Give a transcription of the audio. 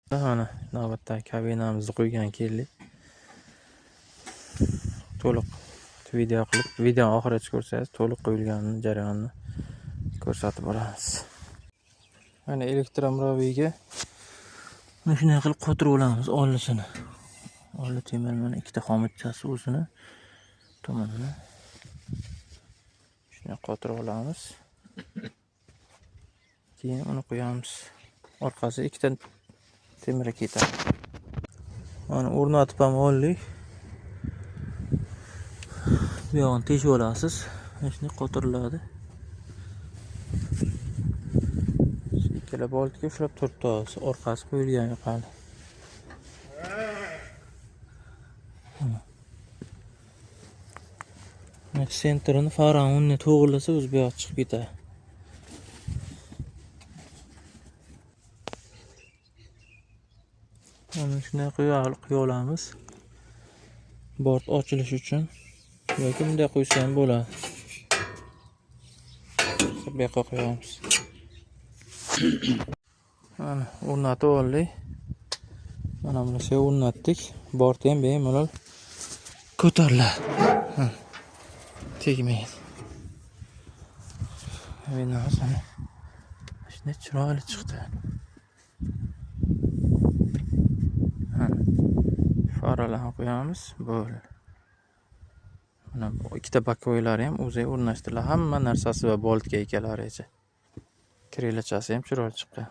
Mana navbatdagi kabinamizni qo'ygan keldik. To'liq video qilib, video oxirigacha ko'rsangiz to'liq qo'yilganini jarayonni ko'rsatib boramiz. Mana elektromobilga mana shunday qilib qo'tirib olamiz ollisini. Olli temir mana ikkita xomitchasi o'zini tomonini shunday qo'tirib olamiz. Keyin uni qo'yamiz. Orqasi ikkita temir ketadi. Mana o'rnatib ham oldik. Bu yog'ini teshib olasiz. Mana shunday qo'tiriladi. Ikkala boltga ushlab turibdi. Orqasi qo'yilgan yo'qali. Sentrini farani to'g'rilasa o'zi bu yoqqa chiqib ketadi. Mana shunday qo'ya olamiz. Bort ochilish uchun yoki bunday qo'ysa ham bo'ladi. Bu yoqqa qo'yamiz. Mana o'rnatib oldik. Mana bunisi o'rnatdik. Bort ham bemalol ko'tariladi. Tegmaydi. Mana shunday chiroyli chiqdi. Faralarni qo'yamiz. Bo'ldi. Mana bu ikkita bakoylari ham o'zi o'rnashtiriladi. Hamma narsasi va boltga egalarigacha. Kirelachasi ham chiroyli chiqqan.